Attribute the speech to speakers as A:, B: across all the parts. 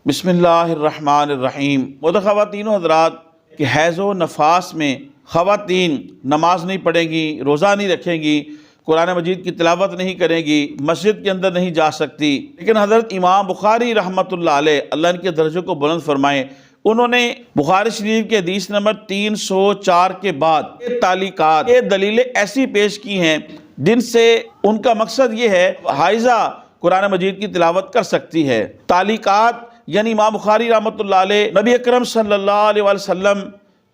A: بسم اللہ الرحمن الرحیم۔ خواتین و حضرات کہ حیض و نفاس میں خواتین نماز نہیں پڑھیں گی، روزہ نہیں رکھیں گی، قرآن مجید کی تلاوت نہیں کریں گی، مسجد کے اندر نہیں جا سکتی، لیکن حضرت امام بخاری رحمۃ اللہ علیہ، اللہ ان کے درجے کو بلند فرمائے، انہوں نے بخاری شریف کے حدیث نمبر 304 کے بعد تعلیقات، یہ دلیلیں ایسی پیش کی ہیں جن سے ان کا مقصد یہ ہے حائضہ قرآن مجید کی تلاوت کر سکتی ہے۔ تعلیقات یعنی امام بخاری رحمۃ اللہ علیہ نبی اکرم صلی اللہ علیہ وسلم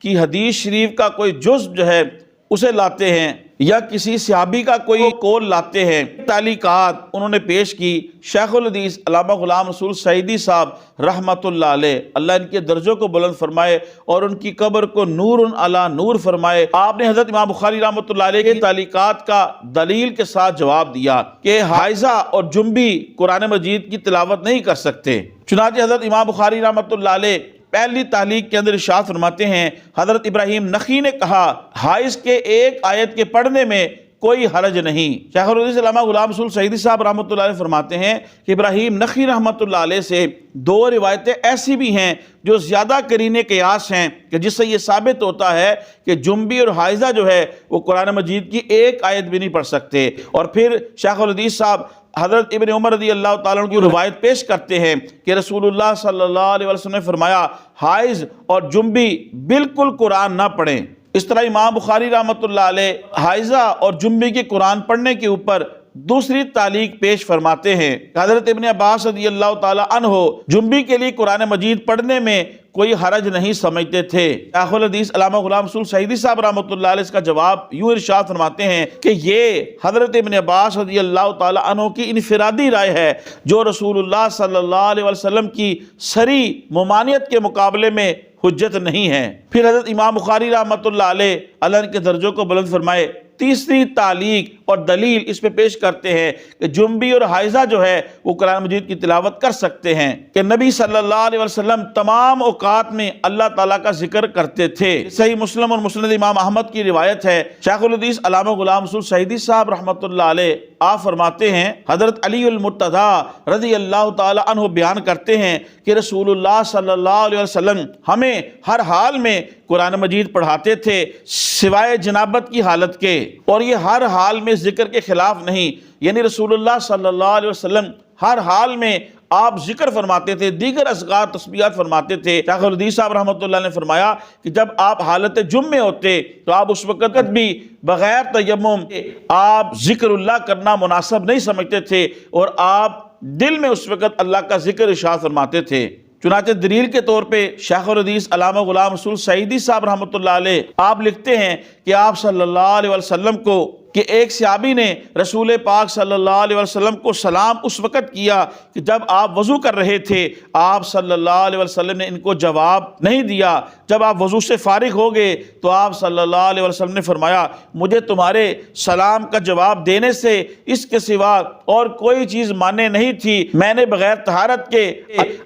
A: کی حدیث شریف کا کوئی جزء جو ہے اسے لاتے ہیں یا کسی صحابی کا کوئی قول لاتے ہیں۔ تعلیقات انہوں نے پیش کی شیخ الحدیث علامہ غلام رسول سعیدی صاحب رحمۃ اللہ علیہ، اللہ ان کے درجوں کو بلند فرمائے اور ان کی قبر کو نور علی نور فرمائے۔ آپ نے حضرت امام بخاری رحمۃ اللہ علیہ کی تعلیقات کا دلیل کے ساتھ جواب دیا کہ حائضہ اور جنبی قرآن مجید کی تلاوت نہیں کر سکتے۔ چنانچہ حضرت امام بخاری رحمۃ اللہ علیہ پہلی تعلیق کے اندر ارشاد فرماتے ہیں، حضرت ابراہیم نخعی نے کہا حائض کے ایک آیت کے پڑھنے میں کوئی حرج نہیں۔ شیخ الحدیث علامہ غلام رسول سعیدی صاحب رحمۃ اللہ علیہ فرماتے ہیں کہ ابراہیم نخعی رحمۃ اللہ علیہ سے دو روایتیں ایسی بھی ہیں جو زیادہ قرین قیاس ہیں کہ جس سے یہ ثابت ہوتا ہے کہ جنبی اور حائضہ جو ہے وہ قرآن مجید کی ایک آیت بھی نہیں پڑھ سکتے۔ اور پھر شیخ الحدیث صاحب حضرت ابن عمر رضی اللہ تعالیٰ عنہ کی روایت پیش کرتے ہیں کہ رسول اللہ صلی اللہ علیہ وسلم نے فرمایا حائض اور جنبی بالکل قرآن نہ پڑھیں۔ اس طرح امام بخاری رحمۃ اللہ علیہ حائضہ اور جنبی کے قرآن پڑھنے کے اوپر دوسری تعلیق پیش فرماتے ہیں۔ حضرت ابن عباس رضی اللہ تعالیٰ عنہ جنبی کے لیے قرآن مجید پڑھنے میں کوئی حرج نہیں سمجھتے تھے۔ شیخ الحدیث علامہ غلام رسول سعیدی صاحب رحمۃ اللہ علیہ اس کا جواب یوں ارشاد فرماتے ہیں کہ یہ حضرت ابن عباس رضی اللہ تعالیٰ عنہ کی انفرادی رائے ہے جو رسول اللہ صلی اللہ علیہ وسلم کی صریح ممانعت کے مقابلے میں حجت نہیں ہے۔ پھر حضرت امام بخاری رحمۃ اللہ علیہ اللہ ان کے درجوں کو بلند فرمائے تیسری تعلیق اور دلیل اس پہ پیش کرتے ہیں کہ جنبی اور حائضہ جو ہے وہ قرآن مجید کی تلاوت کر سکتے ہیں کہ نبی صلی اللہ علیہ وسلم تمام اوقات میں اللہ تعالیٰ کا ذکر کرتے تھے۔ صحیح مسلم اور مسند امام احمد کی روایت ہے۔ شیخ الحدیث علامہ غلام رسول سعیدی صاحب رحمۃ اللہ علیہ آپ فرماتے ہیں حضرت علی المرتضیٰ رضی اللہ تعالیٰ عنہ بیان کرتے ہیں کہ رسول اللہ صلی اللہ علیہ وسلم ہمیں ہر حال میں قرآن مجید پڑھاتے تھے سوائے جنابت کی حالت کے، اور یہ ہر حال میں ذکر کے خلاف نہیں، یعنی رسول اللہ صلی اللہ علیہ وسلم ہر حال میں آپ ذکر فرماتے تھے، دیگر اذکار تسبیحات فرماتے تھے۔ شیخ الحدیث صاحب رحمۃ اللہ نے فرمایا کہ جب آپ حالت جم میں ہوتے تو آپ اس وقت بھی بغیر تیمم آپ ذکر اللہ کرنا مناسب نہیں سمجھتے تھے اور آپ دل میں اس وقت اللہ کا ذکر ارشاد فرماتے تھے۔ چنانچہ دلیل کے طور پہ شیخ الحدیث علامہ غلام رسول سعیدی صاحب رحمۃ اللہ علیہ آپ لکھتے ہیں کہ آپ صلی اللہ علیہ وسلم کو کہ ایک صحابی نے رسول پاک صلی اللہ علیہ وسلم کو سلام اس وقت کیا کہ جب آپ وضو کر رہے تھے، آپ صلی اللہ علیہ وسلم نے ان کو جواب نہیں دیا۔ جب آپ وضو سے فارغ ہو گئے تو آپ صلی اللہ علیہ وسلم نے فرمایا مجھے تمہارے سلام کا جواب دینے سے اس کے سوا اور کوئی چیز مانے نہیں تھی، میں نے بغیر طہارت کے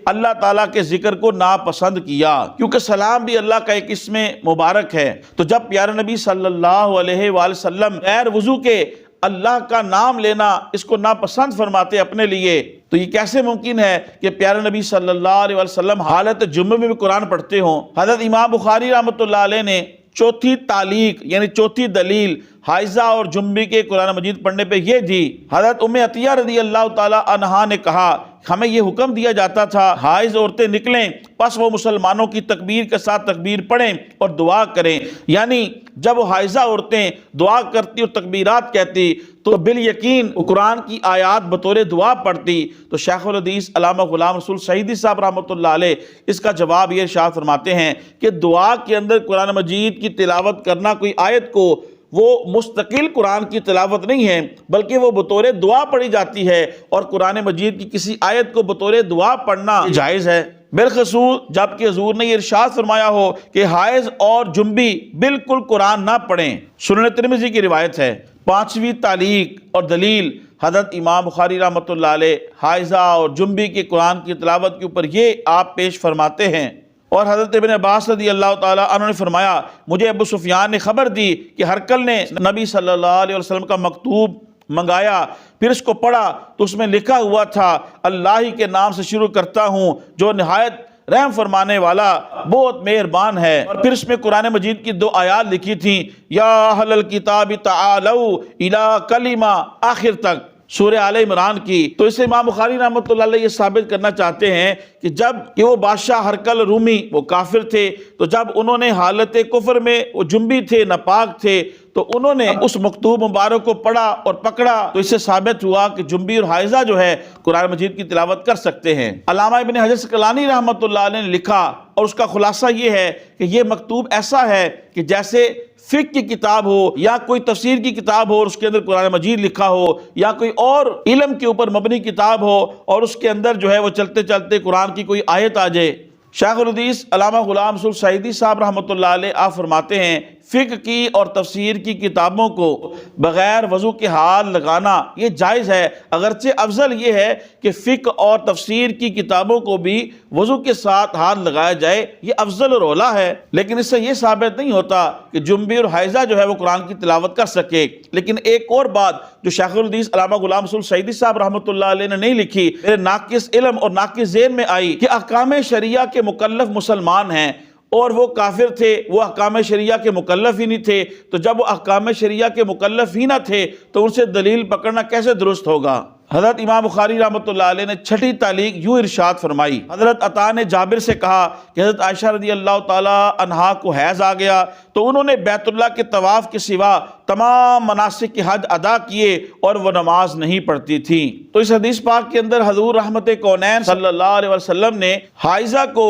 A: اللہ تعالیٰ کے ذکر کو ناپسند کیا، کیونکہ سلام بھی اللہ کا ایک اسم مبارک ہے۔ تو جب پیارے نبی صلی اللہ علیہ وآلہ وسلم غیر وضو کے اللہ کا نام لینا اس کو ناپسند فرماتے اپنے لیے، تو یہ کیسے ممکن ہے کہ پیارے نبی صلی اللہ علیہ وسلم حالت جمعہ میں بھی قرآن پڑھتے ہوں؟ حضرت امام بخاری رحمۃ اللہ علیہ نے چوتھی تعلیق یعنی چوتھی دلیل حائضہ اور جنبی کے قرآن مجید پڑھنے پہ یہ دی۔ حضرت ام عطیہ رضی اللہ تعالی عنہا نے کہا ہمیں یہ حکم دیا جاتا تھا حائض عورتیں نکلیں پس وہ مسلمانوں کی تکبیر کے ساتھ تکبیر پڑھیں اور دعا کریں، یعنی جب وہ حائضہ عورتیں دعا کرتی اور تکبیرات کہتی تو بالیقین قرآن کی آیات بطور دعا پڑھتی۔ تو شیخ الحدیث علامہ غلام رسول سعیدی صاحب رحمۃ اللہ علیہ اس کا جواب یہ ارشاد فرماتے ہیں کہ دعا کے اندر قرآن مجید کی تلاوت کرنا کوئی آیت کو وہ مستقل قرآن کی تلاوت نہیں ہے بلکہ وہ بطور دعا پڑھی جاتی ہے، اور قرآن مجید کی کسی آیت کو بطور دعا پڑھنا جائز ہے، بالخصوص جبکہ حضور نے یہ ارشاد فرمایا ہو کہ حائض اور جنبی بالکل قرآن نہ پڑھیں۔ سنن ترمذی کی روایت ہے۔ پانچویں تعلیق اور دلیل حضرت امام بخاری رحمۃ اللہ علیہ حائضہ اور جنبی کے قرآن کی تلاوت کے اوپر یہ آپ پیش فرماتے ہیں، اور حضرت ابن عباس رضی اللہ تعالیٰ عنہ نے فرمایا مجھے ابو سفیان نے خبر دی کہ ہرقل نے نبی صلی اللہ علیہ وسلم کا مکتوب منگایا، پھر اس کو پڑھا تو اس میں لکھا ہوا تھا اللہ ہی کے نام سے شروع کرتا ہوں جو نہایت رحم فرمانے والا بہت مہربان ہے۔ اور پھر اس میں قرآن مجید کی 2 آیات لکھی تھیں، یا اہل الکتاب تعالوا الی کلمہ، آخر تک سورہ آل عمران کی۔ تو اسے امام بخاری رحمۃ اللہ علیہ یہ ثابت کرنا چاہتے ہیں کہ وہ بادشاہ ہرقل رومی وہ کافر تھے، تو جب انہوں نے حالت کفر میں وہ جنبی تھے، ناپاک تھے، تو انہوں نے اس مکتوب مبارک کو پڑھا اور پکڑا، تو اس سے ثابت ہوا کہ جنبی اور حائضہ جو ہے قرآن مجید کی تلاوت کر سکتے ہیں۔ علامہ ابن حجر عسقلانی رحمۃ اللہ علیہ نے لکھا، اور اس کا خلاصہ یہ ہے کہ یہ مکتوب ایسا ہے کہ جیسے فقہ کی کتاب ہو یا کوئی تفسیر کی کتاب ہو اور اس کے اندر قرآن مجید لکھا ہو، یا کوئی اور علم کے اوپر مبنی کتاب ہو اور اس کے اندر جو ہے وہ چلتے چلتے قرآن کی کوئی آیت آ جائے۔ شیخ الحدیث علامہ غلام رسول سعیدی صاحب رحمۃ اللہ علیہ آپ فرماتے ہیں فقہ کی اور تفسیر کی کتابوں کو بغیر وضو کے ہاتھ لگانا یہ جائز ہے، اگرچہ افضل یہ ہے کہ فقہ اور تفسیر کی کتابوں کو بھی وضو کے ساتھ ہاتھ لگایا جائے، یہ افضل اور اولیٰ ہے، لیکن اس سے یہ ثابت نہیں ہوتا کہ جنبی اور حائضہ جو ہے وہ قرآن کی تلاوت کر سکے۔ لیکن ایک اور بات جو شیخ الحدیث علامہ غلام رسول سعیدی صاحب رحمۃ اللہ علیہ نے نہیں لکھی، میرے ناقص علم اور ناقص ذہن میں آئی کہ احکام شریعہ کے مکلف مسلمان ہیں اور وہ کافر تھے، وہ احکام شریعہ کے مکلف ہی نہیں تھے، تو جب وہ احکام شریعہ کے مکلف ہی نہ تھے تو ان سے دلیل پکڑنا کیسے درست ہوگا؟ حضرت امام بخاری رحمۃ اللہ علیہ نے 6ٹھی تعلیق یوں ارشاد فرمائی، حضرت عطا نے جابر سے کہا کہ حضرت عائشہ رضی اللہ تعالی عنہا کو حیض آ گیا تو انہوں نے بیت اللہ کے طواف کے سوا تمام مناسک کے حج ادا کیے اور وہ نماز نہیں پڑھتی تھیں۔ تو اس حدیث پاک کے اندر حضور رحمت کونین صلی اللہ علیہ وسلم نے حائضہ کو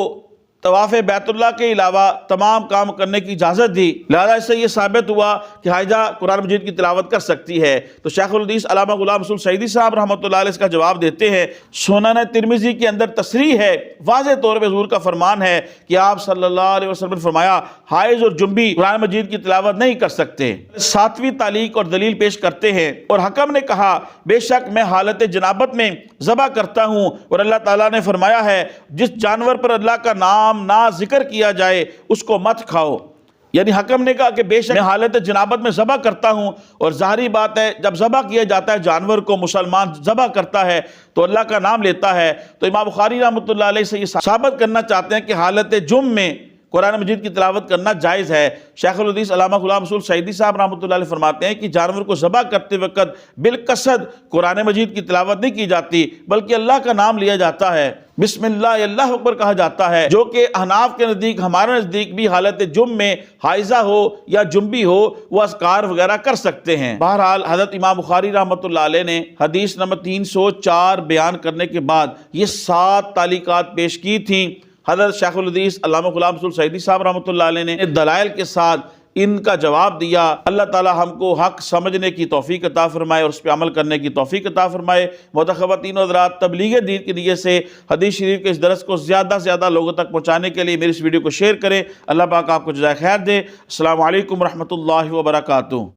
A: طواف بیت اللہ کے علاوہ تمام کام کرنے کی اجازت دی، لہذا اس سے یہ ثابت ہوا کہ حائضہ قرآن مجید کی تلاوت کر سکتی ہے۔ تو شیخ الحدیث علامہ غلام رسول سعیدی صاحب رحمۃ اللہ علیہ اس کا جواب دیتے ہیں، سنن ترمذی کے اندر تصریح ہے، واضح طور پہ حضور کا فرمان ہے کہ آپ صلی اللہ علیہ وسلم نے فرمایا حائض اور جنبی قرآن مجید کی تلاوت نہیں کر سکتے۔ 7ویں تعلیق اور دلیل پیش کرتے ہیں، اور حکم نے کہا بے شک میں حالت جنابت میں ذبح کرتا ہوں، اور اللہ تعالیٰ نے فرمایا ہے جس جانور پر اللہ کا نام نہ ذکر کیا جائے اس کو مت کھاؤ۔ یعنی حکم نے کہا کہ بے شک میں حالت جنابت میں ذبح کرتا ہوں، اور ظاہری بات ہے جب ذبح کیا جاتا ہے جانور کو مسلمان ذبح کرتا ہے تو اللہ کا نام لیتا ہے۔ تو امام بخاری رحمۃ اللہ علیہ سے یہ ثابت کرنا چاہتے ہیں کہ حالت جم میں قرآن مجید کی تلاوت کرنا جائز ہے۔ شیخ الحدیث علامہ غلام رسول سعیدی صاحب رحمۃ اللہ علیہ فرماتے ہیں کہ جانور کو ذبح کرتے وقت بالقصد قرآن مجید کی تلاوت نہیں کی جاتی بلکہ اللہ کا نام لیا جاتا ہے، بسم اللہ اللہ اکبر کہا جاتا ہے، جو کہ احناف کے نزدیک ہمارے نزدیک بھی حالت جم میں حائضہ ہو یا جنبی ہو وہ اذکار وغیرہ کر سکتے ہیں۔ بہرحال حضرت امام بخاری رحمۃ اللہ علیہ نے حدیث نمبر 304 بیان کرنے کے بعد یہ 7 تعلیقات پیش کی تھیں۔ حضرت شیخ الحدیث علامہ غلام رسول سعیدی صاحب رحمۃ اللہ علیہ نے دلائل کے ساتھ ان کا جواب دیا۔ اللہ تعالی ہم کو حق سمجھنے کی توفیق عطا فرمائے اور اس پہ عمل کرنے کی توفیق عطا فرمائے۔ خواتین و حضرات، تبلیغ دین کے لیے سے حدیث شریف کے اس درس کو زیادہ سے زیادہ لوگوں تک پہنچانے کے لیے میری اس ویڈیو کو شیئر کریں۔ اللہ پاک آپ کو جزائے خیر دے۔ السلام علیکم ورحمۃ اللہ وبرکاتہ۔